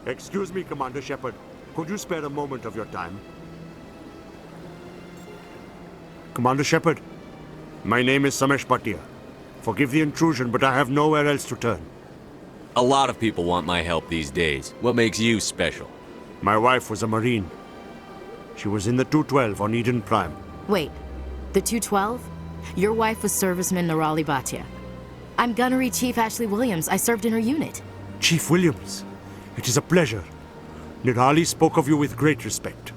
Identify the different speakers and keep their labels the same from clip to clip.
Speaker 1: Excuse me, Commander Shepard. Could you spare a moment of your time? Commander Shepard, my name is Samesh Bhatia. Forgive the intrusion, but I have nowhere else to turn.
Speaker 2: A lot of people want my help these days. What makes you special?
Speaker 1: My wife was a Marine. She was in the 212 on Eden Prime.
Speaker 3: Wait, the 212? Your wife was serviceman Nirali Bhatia. I'm Gunnery Chief Ashley Williams. I served in her unit.
Speaker 1: Chief Williams, it is a pleasure. Nirali spoke of you with great respect.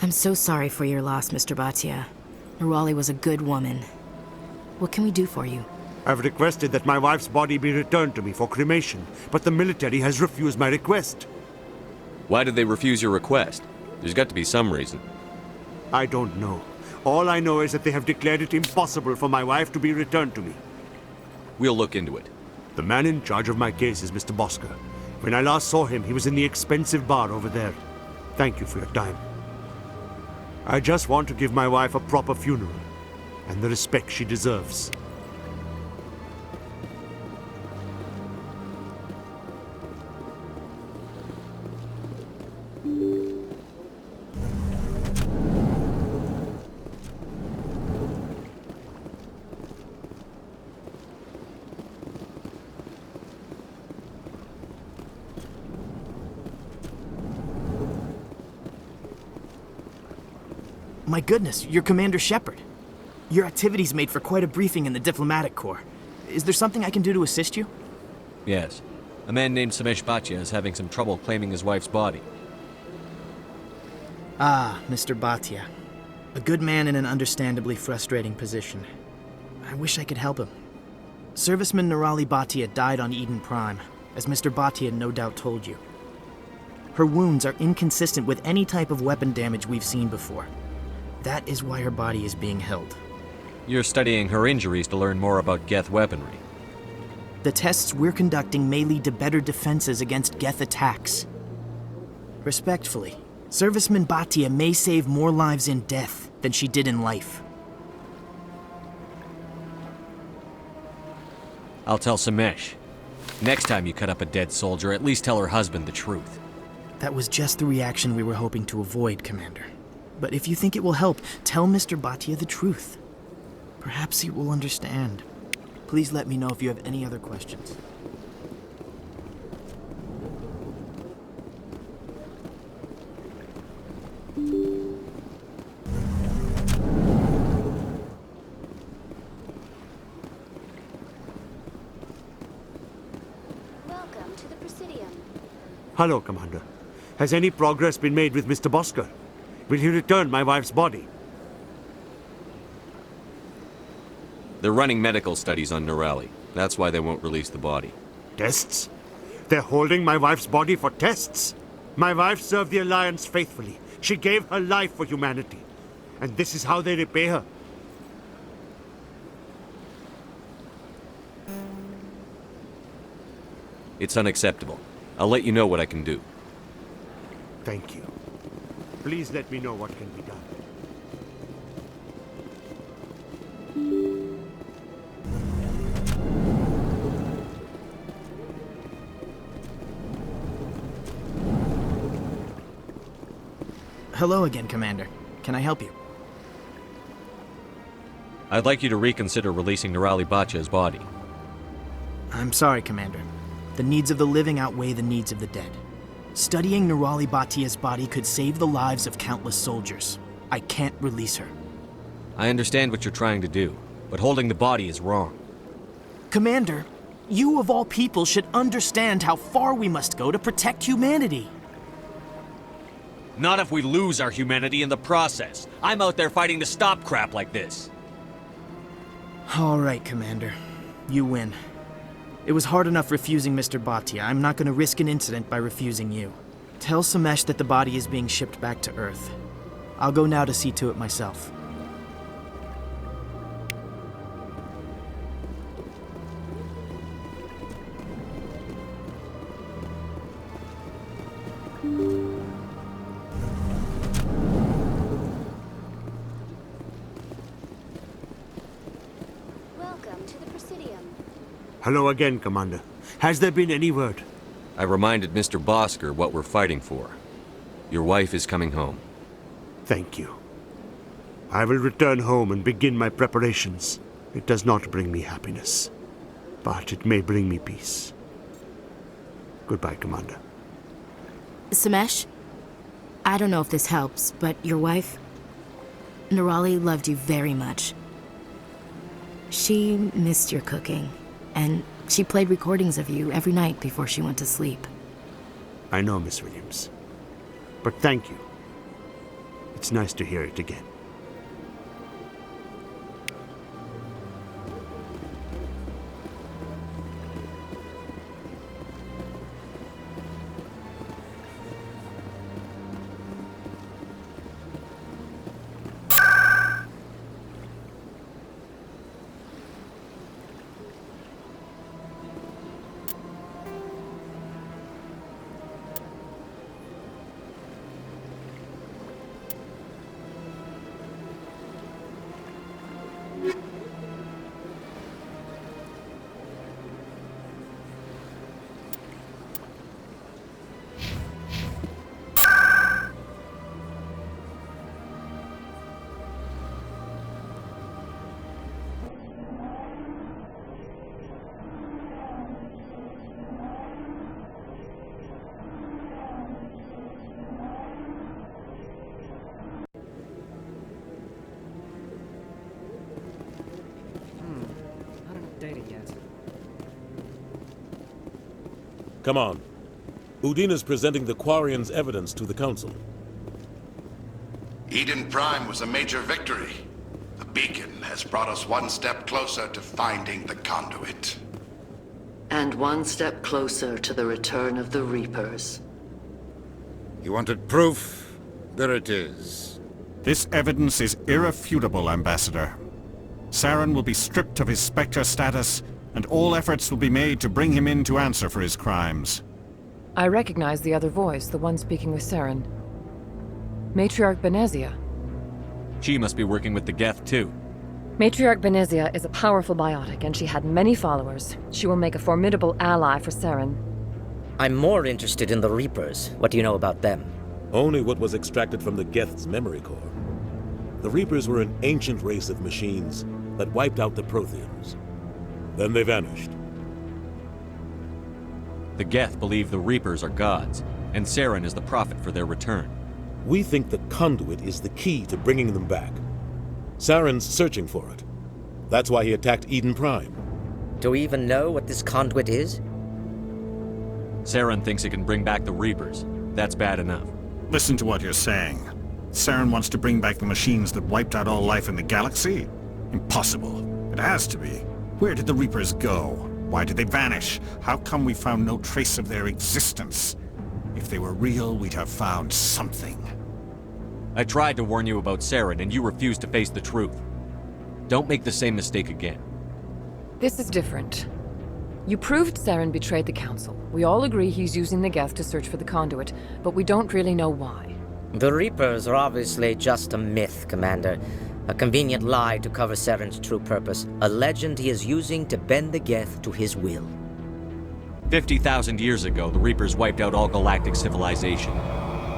Speaker 3: I'm so sorry for your loss, Mr. Bhatia. Nirali was a good woman. What can we do for you?
Speaker 1: I've requested that my wife's body be returned to me for cremation, but the military has refused my request.
Speaker 2: Why did they refuse your request? There's got to be some reason.
Speaker 1: I don't know. All I know is that they have declared it impossible for my wife to be returned to me.
Speaker 2: We'll look into it.
Speaker 1: The man in charge of my case is Mr. Bosker. When I last saw him, he was in the expensive bar over there. Thank you for your time. I just want to give my wife a proper funeral, and the respect she deserves.
Speaker 4: My goodness, you're Commander Shepard. Your activities made for quite a briefing in the Diplomatic Corps. Is there something I can do to assist you?
Speaker 2: Yes. A man named Samesh Bhatia is having some trouble claiming his wife's body.
Speaker 4: Ah, Mr. Bhatia. A good man in an understandably frustrating position. I wish I could help him. Serviceman Nirali Bhatia died on Eden Prime, as Mr. Bhatia no doubt told you. Her wounds are inconsistent with any type of weapon damage we've seen before. That is why her body is being held.
Speaker 2: You're studying her injuries to learn more about Geth weaponry.
Speaker 4: The tests we're conducting may lead to better defenses against Geth attacks. Respectfully, Serviceman Bhatia may save more lives in death than she did in life.
Speaker 2: I'll tell Samesh. Next time you cut up a dead soldier, at least tell her husband the truth.
Speaker 4: That was just the reaction we were hoping to avoid, Commander. But if you think it will help, tell Mr. Bhatia the truth. Perhaps he will understand. Please let me know if you have any other questions.
Speaker 5: Welcome to the Presidium.
Speaker 1: Hello, Commander. Has any progress been made with Mr. Bosker? Will he return my wife's body?
Speaker 2: They're running medical studies on Nirali. That's why they won't release the body.
Speaker 1: Tests? They're holding my wife's body for tests? My wife served the Alliance faithfully. She gave her life for humanity. And this is how they repay her.
Speaker 2: It's unacceptable. I'll let you know what I can do.
Speaker 1: Thank you. Please let me know what can be done.
Speaker 4: Hello again, Commander. Can I help you?
Speaker 2: I'd like you to reconsider releasing Nirali Bhatia's body.
Speaker 4: I'm sorry, Commander. The needs of the living outweigh the needs of the dead. Studying Nirali Bhatia's body could save the lives of countless soldiers. I can't release her.
Speaker 2: I understand what you're trying to do, but holding the body is wrong.
Speaker 4: Commander, you of all people should understand how far we must go to protect humanity.
Speaker 2: Not if we lose our humanity in the process. I'm out there fighting to stop crap like this.
Speaker 4: All right, Commander. You win. It was hard enough refusing Mr. Bhatia. I'm not going to risk an incident by refusing you. Tell Samesh that the body is being shipped back to Earth. I'll go now to see to it myself.
Speaker 5: Welcome to the Presidium.
Speaker 1: Hello again, Commander. Has there been any word?
Speaker 2: I reminded Mr. Bosker what we're fighting for. Your wife is coming home.
Speaker 1: Thank you. I will return home and begin my preparations. It does not bring me happiness, but it may bring me peace. Goodbye, Commander.
Speaker 3: Samesh, I don't know if this helps, but your wife, Nerali, loved you very much. She missed your cooking, and she played recordings of you every night before she went to sleep.
Speaker 1: I know, Miss Williams. But thank you. It's nice to hear it again.
Speaker 5: Come on. Udine is presenting the Quarians' evidence to the Council.
Speaker 6: Eden Prime was a major victory. The beacon has brought us one step closer to finding the conduit.
Speaker 7: And one step closer to the return of the Reapers.
Speaker 8: You wanted proof? There it is.
Speaker 9: This evidence is irrefutable, Ambassador. Saren will be stripped of his Spectre status, and all efforts will be made to bring him in to answer for his crimes.
Speaker 10: I recognize the other voice, the one speaking with Saren. Matriarch Benezia.
Speaker 2: She must be working with the Geth, too.
Speaker 10: Matriarch Benezia is a powerful biotic, and she had many followers. She will make a formidable ally for Saren.
Speaker 11: I'm more interested in the Reapers. What do you know about them?
Speaker 5: Only what was extracted from the Geth's memory core. The Reapers were an ancient race of machines that wiped out the Protheans. Then they vanished.
Speaker 2: The Geth believe the Reapers are gods, and Saren is the prophet for their return.
Speaker 5: We think the conduit is the key to bringing them back. Saren's searching for it. That's why he attacked Eden Prime.
Speaker 11: Do we even know what this conduit is?
Speaker 2: Saren thinks it can bring back the Reapers. That's bad enough.
Speaker 9: Listen to what you're saying. Saren wants to bring back the machines that wiped out all life in the galaxy? Impossible. It has to be. Where did the Reapers go? Why did they vanish? How come we found no trace of their existence? If they were real, we'd have found something.
Speaker 2: I tried to warn you about Saren, and you refused to face the truth. Don't make the same mistake again.
Speaker 10: This is different. You proved Saren betrayed the Council. We all agree he's using the Geth to search for the conduit, but we don't really know why.
Speaker 11: The Reapers are obviously just a myth, Commander. A convenient lie to cover Saren's true purpose. A legend he is using to bend the Geth to his will.
Speaker 2: 50,000 years ago, the Reapers wiped out all galactic civilization.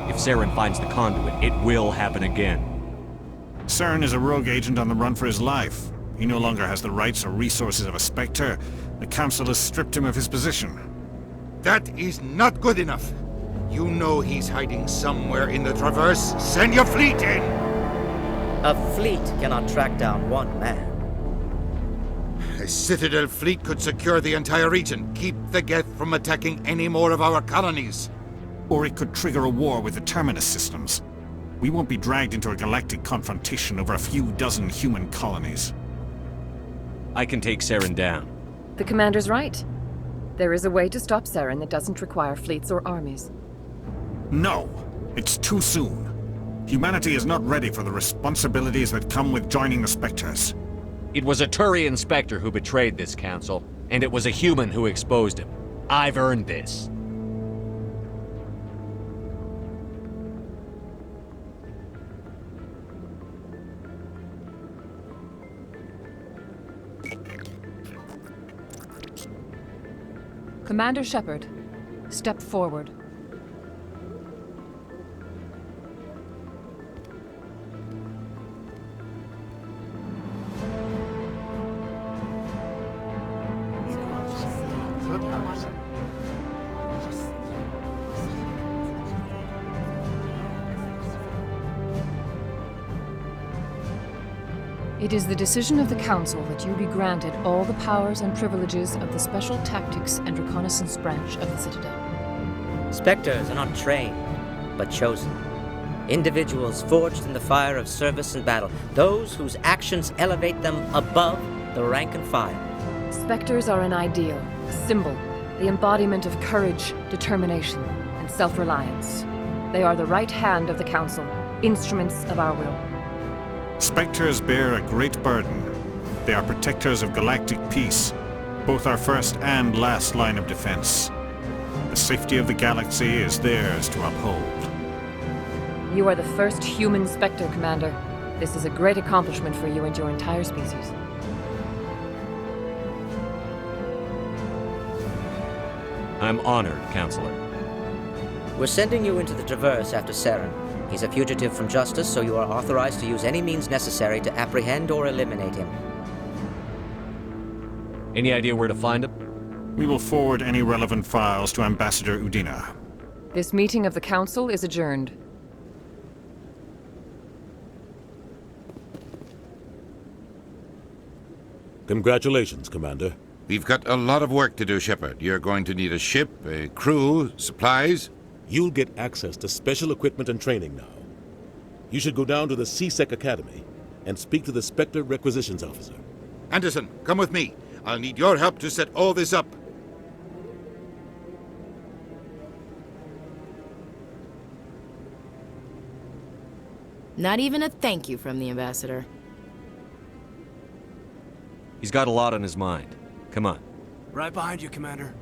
Speaker 2: If Saren finds the conduit, it will happen again.
Speaker 9: Saren is a rogue agent on the run for his life. He no longer has the rights or resources of a Spectre. The Council has stripped him of his position.
Speaker 8: That is not good enough. You know he's hiding somewhere in the Traverse. Send your fleet in!
Speaker 11: A fleet cannot track down one man.
Speaker 8: A Citadel fleet could secure the entire region, keep the Geth from attacking any more of our colonies.
Speaker 9: Or it could trigger a war with the Terminus systems. We won't be dragged into a galactic confrontation over a few dozen human colonies.
Speaker 2: I can take Saren down.
Speaker 10: The Commander's right. There is a way to stop Saren that doesn't require fleets or armies.
Speaker 9: No! It's too soon. Humanity is not ready for the responsibilities that come with joining the Spectres.
Speaker 2: It was a Turian Spectre who betrayed this council, and it was a human who exposed him. I've earned this.
Speaker 10: Commander Shepard, Step forward. It is the decision of the Council that you be granted all the powers and privileges of the Special Tactics and Reconnaissance Branch of the Citadel.
Speaker 11: Spectres are not trained, but chosen. Individuals forged in the fire of service and battle, those whose actions elevate them above the rank and file.
Speaker 10: Spectres are an ideal, a symbol, the embodiment of courage, determination, and self-reliance. They are the right hand of the Council, instruments of our will.
Speaker 9: Spectres bear a great burden. They are protectors of galactic peace, both our first and last line of defense. The safety of the galaxy is theirs to uphold.
Speaker 10: You are the first human Spectre, Commander. This is a great accomplishment for you and your entire species.
Speaker 2: I'm honored, Counselor.
Speaker 11: We're sending you into the Traverse after Saren. He's a fugitive from justice, so you are authorized to use any means necessary to apprehend or eliminate him.
Speaker 2: Any idea where to find him?
Speaker 9: We will forward any relevant files to Ambassador Udina.
Speaker 10: This meeting of the Council is adjourned.
Speaker 5: Congratulations, Commander.
Speaker 8: We've got a lot of work to do, Shepard. You're going to need a ship, a crew, supplies.
Speaker 5: You'll get access to special equipment and training now. You should go down to the CSEC Academy and speak to the Spectre Requisitions Officer.
Speaker 8: Anderson, come with me. I'll need your help to set all this up.
Speaker 3: Not even a thank you from the Ambassador.
Speaker 2: He's got a lot on his mind. Come on.
Speaker 1: Right behind you, Commander.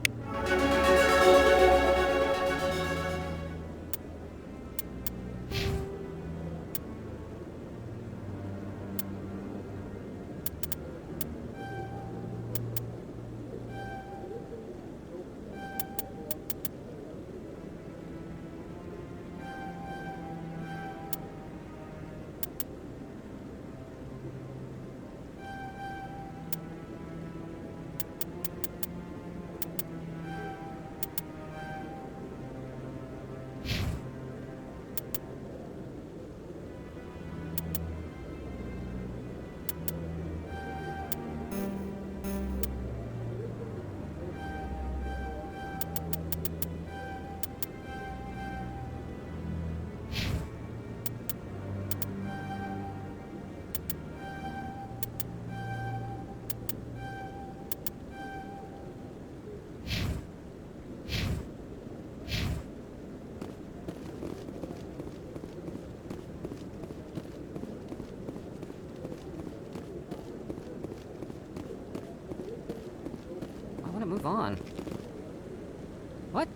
Speaker 12: Move on. What?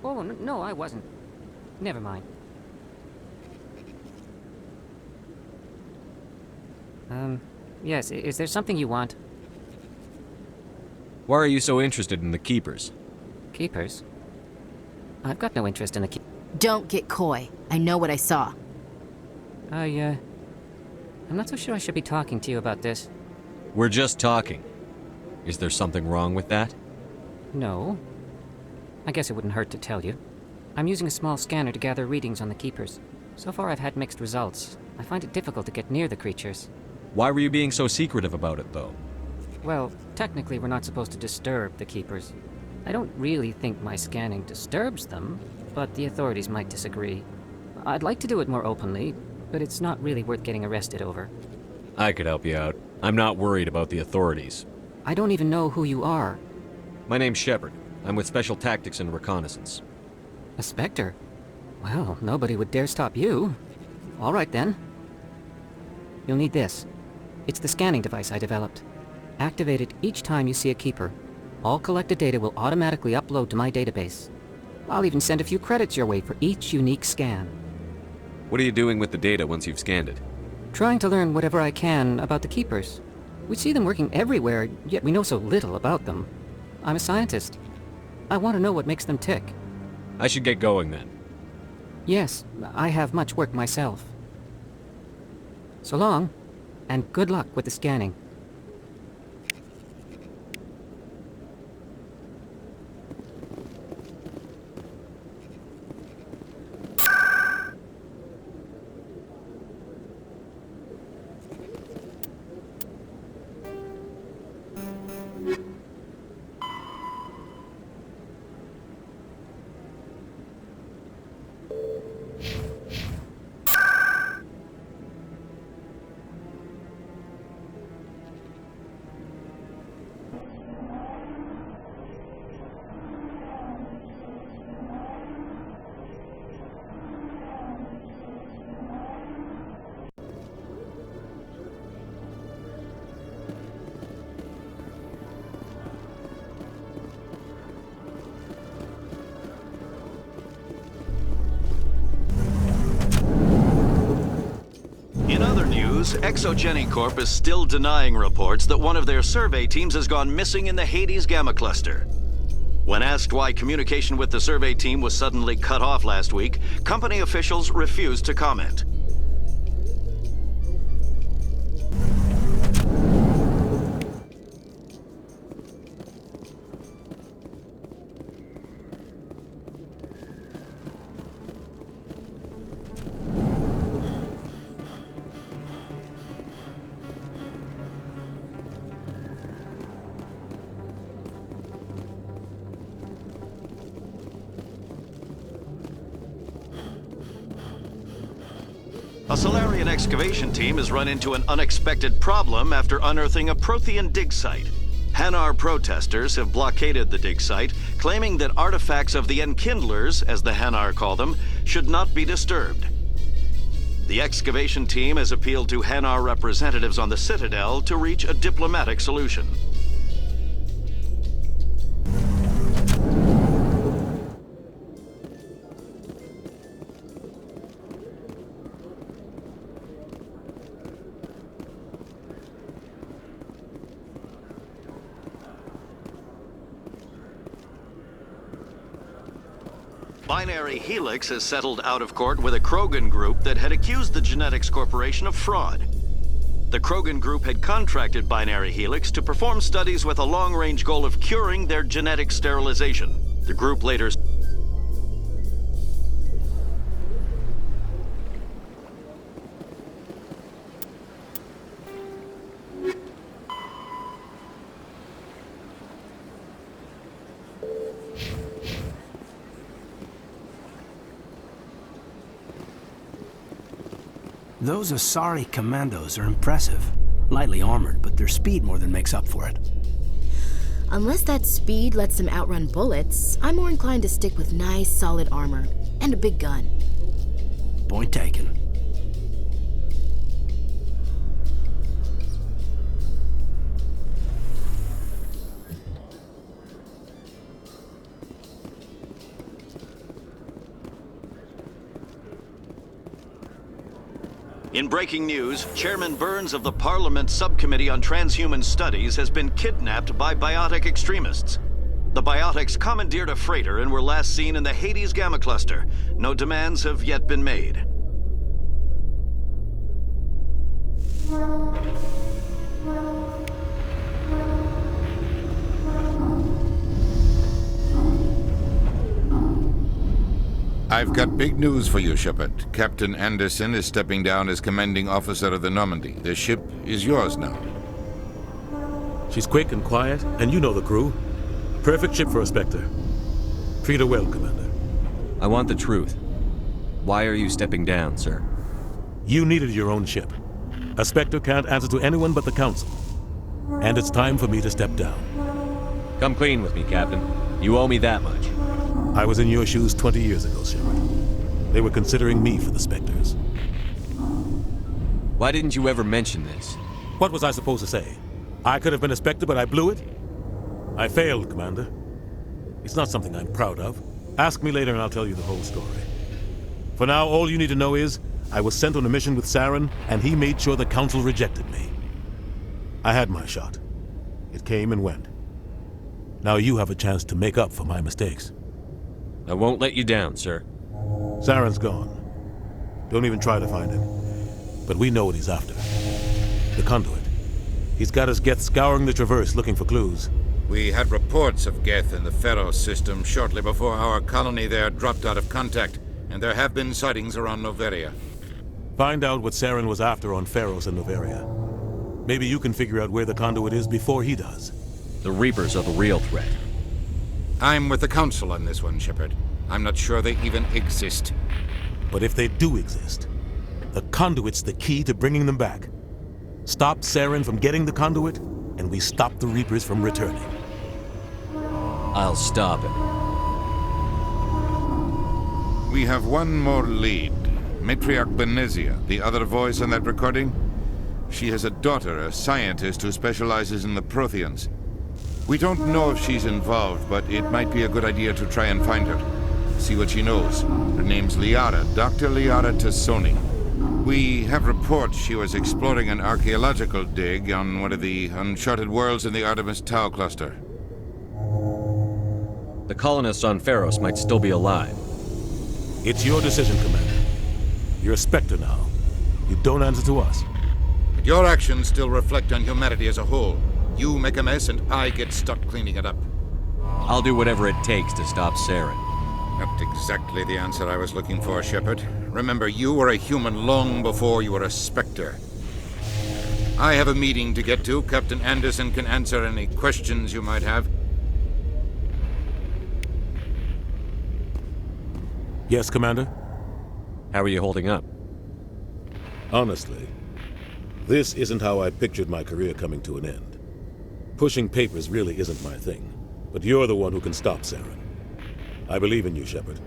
Speaker 12: Oh, no, I wasn't. Never mind. Yes, is there something you want?
Speaker 2: Why are you so interested in the Keepers?
Speaker 12: Keepers? I've got no interest in the
Speaker 3: Don't get coy. I know what I saw.
Speaker 12: I'm not so sure I should be talking to you about this.
Speaker 2: We're just talking. Is there something wrong with that?
Speaker 12: No. I guess it wouldn't hurt to tell you. I'm using a small scanner to gather readings on the Keepers. So far I've had mixed results. I find it difficult to get near the creatures.
Speaker 2: Why were you being so secretive about it, though?
Speaker 12: Well, technically we're not supposed to disturb the Keepers. I don't really think my scanning disturbs them, but the authorities might disagree. I'd like to do it more openly, but it's not really worth getting arrested over.
Speaker 2: I could help you out. I'm not worried about the authorities.
Speaker 12: I don't even know who you are.
Speaker 2: My name's Shepard. I'm with Special Tactics and Reconnaissance.
Speaker 12: A Spectre? Well, nobody would dare stop you. All right, then. You'll need this. It's the scanning device I developed. Activate it each time you see a Keeper. All collected data will automatically upload to my database. I'll even send a few credits your way for each unique scan.
Speaker 2: What are you doing with the data once you've scanned it?
Speaker 12: Trying to learn whatever I can about the Keepers. We see them working everywhere, yet we know so little about them. I'm a scientist. I want to know what makes them tick.
Speaker 2: I should get going then.
Speaker 12: Yes, I have much work myself. So long, and good luck with the scanning.
Speaker 13: In other news, Exogeny Corp is still denying reports that one of their survey teams has gone missing in the Hades Gamma Cluster. When asked why communication with the survey team was suddenly cut off last week, company officials refused to comment. A Solarian excavation team has run into an unexpected problem after unearthing a Prothean dig site. Hanar protesters have blockaded the dig site, claiming that artifacts of the Enkindlers, as the Hanar call them, should not be disturbed. The excavation team has appealed to Hanar representatives on the Citadel to reach a diplomatic solution. Binary Helix has settled out of court with a Krogan group that had accused the Genetics Corporation of fraud. The Krogan group had contracted Binary Helix to perform studies with a long-range goal of curing their genetic sterilization. The group later
Speaker 14: Those Asari commandos are impressive. Lightly armored, but their speed more than makes up for it.
Speaker 3: Unless that speed lets them outrun bullets, I'm more inclined to stick with nice, solid armor and a big gun.
Speaker 14: Point taken.
Speaker 13: In breaking news, Chairman Burns of the Parliament Subcommittee on Transhuman Studies has been kidnapped by biotic extremists. The biotics commandeered a freighter and were last seen in the Hades Gamma Cluster. No demands have yet been made.
Speaker 8: I've got big news for you, Shepard. Captain Anderson is stepping down as commanding officer of the Normandy. The ship is yours now.
Speaker 5: She's quick and quiet, and you know the crew. Perfect ship for a Spectre. Treat her well, Commander.
Speaker 2: I want the truth. Why are you stepping down, sir?
Speaker 5: You needed your own ship. A Spectre can't answer to anyone but the Council. And it's time for me to step down.
Speaker 2: Come clean with me, Captain. You owe me that much.
Speaker 5: I was in your shoes 20 years ago, Shepard. They were considering me for the Spectres.
Speaker 2: Why didn't you ever mention this?
Speaker 5: What was I supposed to say? I could have been a Spectre, but I blew it? I failed, Commander. It's not something I'm proud of. Ask me later and I'll tell you the whole story. For now, all you need to know is, I was sent on a mission with Saren, and he made sure the Council rejected me. I had my shot. It came and went. Now you have a chance to make up for my mistakes.
Speaker 2: I won't let you down, sir.
Speaker 5: Saren's gone. Don't even try to find him. But we know what he's after. The conduit. He's got his Geth scouring the Traverse looking for clues.
Speaker 8: We had reports of Geth in the Pharaoh system shortly before our colony there dropped out of contact, and there have been sightings around Noveria.
Speaker 5: Find out what Saren was after on Pharos and Noveria. Maybe you can figure out where the conduit is before he does.
Speaker 2: The Reapers are the real threat.
Speaker 8: I'm with the Council on this one, Shepard. I'm not sure they even exist.
Speaker 5: But if they do exist, the conduit's the key to bringing them back. Stop Saren from getting the conduit, and we stop the Reapers from returning.
Speaker 2: I'll stop him.
Speaker 8: We have one more lead. Matriarch Benezia, the other voice on that recording. She has a daughter, a scientist who specializes in the Protheans. We don't know if she's involved, but it might be a good idea to try and find her. See what she knows. Her name's Liara, Dr. Liara Tassoni. We have reports she was exploring an archaeological dig on one of the uncharted worlds in the Artemis Tau cluster.
Speaker 2: The colonists on Pharos might still be alive.
Speaker 5: It's your decision, Commander. You're a Spectre now. You don't answer to us.
Speaker 8: But your actions still reflect on humanity as a whole. You make a mess and I get stuck cleaning it up.
Speaker 2: I'll do whatever it takes to stop Saren.
Speaker 8: Not exactly the answer I was looking for, Shepard. Remember, you were a human long before you were a Spectre. I have a meeting to get to. Captain Anderson can answer any questions you might have.
Speaker 5: Yes, Commander?
Speaker 2: How are you holding up?
Speaker 5: Honestly, this isn't how I pictured my career coming to an end. Pushing papers really isn't my thing, but you're the one who can stop Saren. I believe in you, Shepard.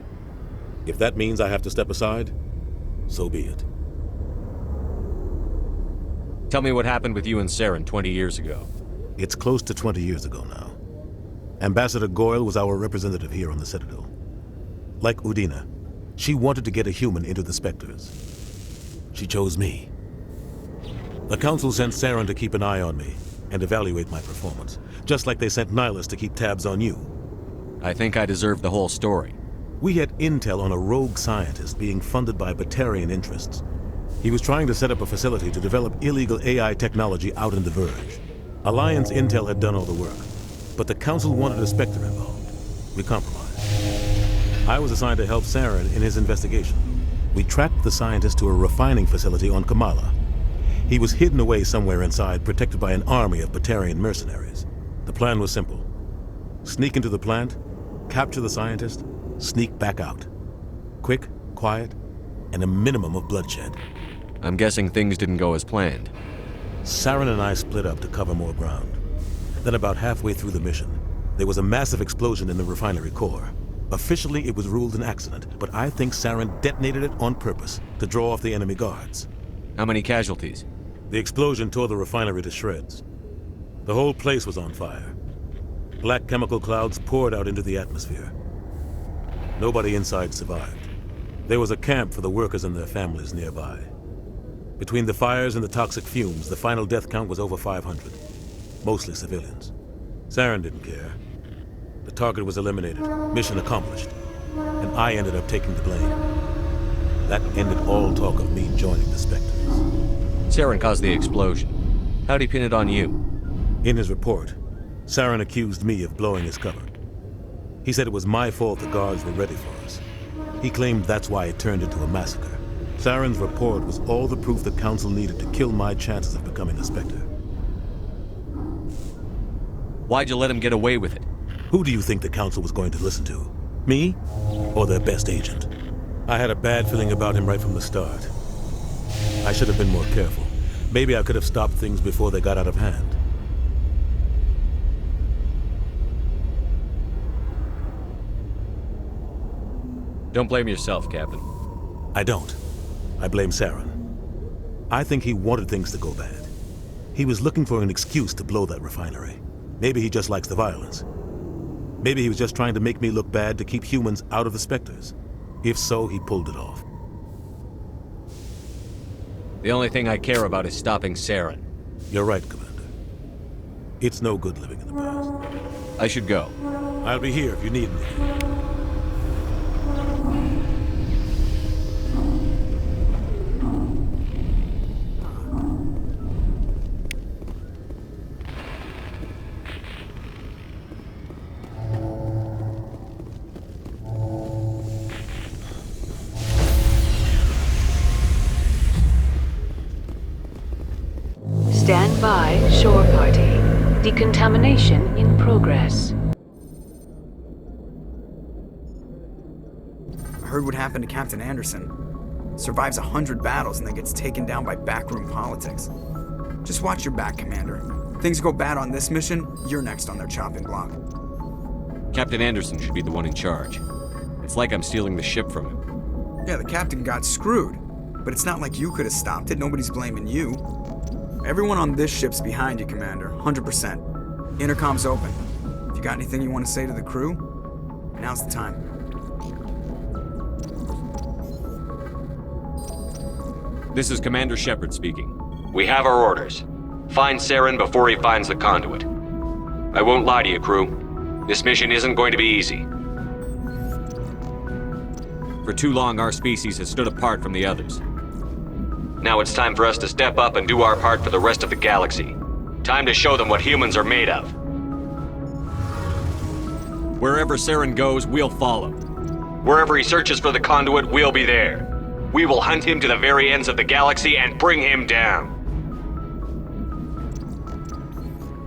Speaker 5: If that means I have to step aside, so be it.
Speaker 2: Tell me what happened with you and Saren 20 years ago.
Speaker 5: It's close to 20 years ago now. Ambassador Goyle was our representative here on the Citadel. Like Udina, she wanted to get a human into the Spectres. She chose me. The Council sent Saren to keep an eye on me and evaluate my performance, just like they sent Nihilus to keep tabs on you.
Speaker 2: I think I deserve the whole story.
Speaker 5: We had intel on a rogue scientist being funded by Batarian interests. He was trying to set up a facility to develop illegal AI technology out in the Verge. Alliance intel had done all the work, but the Council wanted a Spectre involved. We compromised. I was assigned to help Saren in his investigation. We tracked the scientist to a refining facility on Kamala. He was hidden away somewhere inside, protected by an army of Batarian mercenaries. The plan was simple. Sneak into the plant, capture the scientist, sneak back out. Quick, quiet, and a minimum of bloodshed.
Speaker 2: I'm guessing things didn't go as planned.
Speaker 5: Saren and I split up to cover more ground. Then about halfway through the mission, there was a massive explosion in the refinery core. Officially, it was ruled an accident, but I think Saren detonated it on purpose to draw off the enemy guards.
Speaker 2: How many casualties?
Speaker 5: The explosion tore the refinery to shreds. The whole place was on fire. Black chemical clouds poured out into the atmosphere. Nobody inside survived. There was a camp for the workers and their families nearby. Between the fires and the toxic fumes, the final death count was over 500. Mostly civilians. Saren didn't care. The target was eliminated, mission accomplished, and I ended up taking the blame. That ended all talk of me joining the Spectres.
Speaker 2: Saren caused the explosion. How'd he pin it on you?
Speaker 5: In his report, Saren accused me of blowing his cover. He said it was my fault the guards were ready for us. He claimed that's why it turned into a massacre. Saren's report was all the proof the Council needed to kill my chances of becoming a Spectre.
Speaker 2: Why'd you let him get away with it?
Speaker 5: Who do you think the Council was going to listen to? Me? Or their best agent? I had a bad feeling about him right from the start. I should have been more careful. Maybe I could have stopped things before they got out of hand.
Speaker 2: Don't blame yourself, Captain.
Speaker 5: I don't. I blame Saren. I think he wanted things to go bad. He was looking for an excuse to blow that refinery. Maybe he just likes the violence. Maybe he was just trying to make me look bad to keep humans out of the Spectres. If so, he pulled it off.
Speaker 2: The only thing I care about is stopping Saren.
Speaker 5: You're right, Commander. It's no good living in the past.
Speaker 2: I should go.
Speaker 5: I'll be here if you need me.
Speaker 15: Stand by, shore party. Decontamination in progress.
Speaker 16: I heard what happened to Captain Anderson. Survives 100 battles and then gets taken down by backroom politics. Just watch your back, Commander. Things go bad on this mission, you're next on their chopping block.
Speaker 2: Captain Anderson should be the one in charge. It's like I'm stealing the ship from him.
Speaker 16: Yeah, the captain got screwed. But it's not like you could have stopped it. Nobody's blaming you. Everyone on this ship's behind you, Commander. 100%. Intercom's open. If you got anything you want to say to the crew, now's the time.
Speaker 2: This is Commander Shepard speaking.
Speaker 17: We have our orders. Find Saren before he finds the conduit. I won't lie to you, crew. This mission isn't going to be easy.
Speaker 2: For too long, our species has stood apart from the others.
Speaker 17: Now it's time for us to step up and do our part for the rest of the galaxy. Time to show them what humans are made of.
Speaker 2: Wherever Saren goes, we'll follow.
Speaker 17: Wherever he searches for the conduit, we'll be there. We will hunt him to the very ends of the galaxy and bring him down.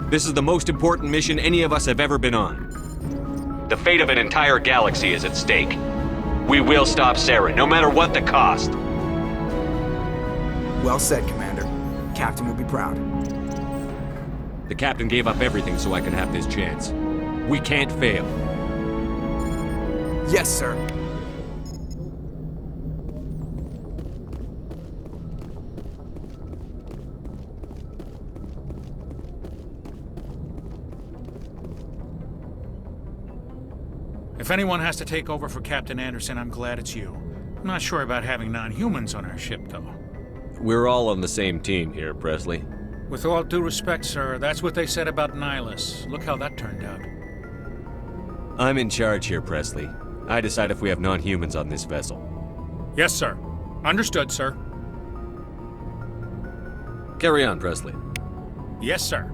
Speaker 2: This is the most important mission any of us have ever been on.
Speaker 17: The fate of an entire galaxy is at stake. We will stop Saren, no matter what the cost.
Speaker 16: Well said, Commander. Captain will be proud.
Speaker 2: The captain gave up everything so I could have this chance. We can't fail.
Speaker 16: Yes, sir.
Speaker 18: If anyone has to take over for Captain Anderson, I'm glad it's you. I'm not sure about having non-humans on our ship, though.
Speaker 2: We're all on the same team here, Presley.
Speaker 18: With all due respect, sir, that's what they said about Nihilus. Look how that turned out.
Speaker 2: I'm in charge here, Presley. I decide if we have non-humans on this vessel.
Speaker 18: Yes, sir. Understood, sir.
Speaker 2: Carry on, Presley.
Speaker 18: Yes, sir.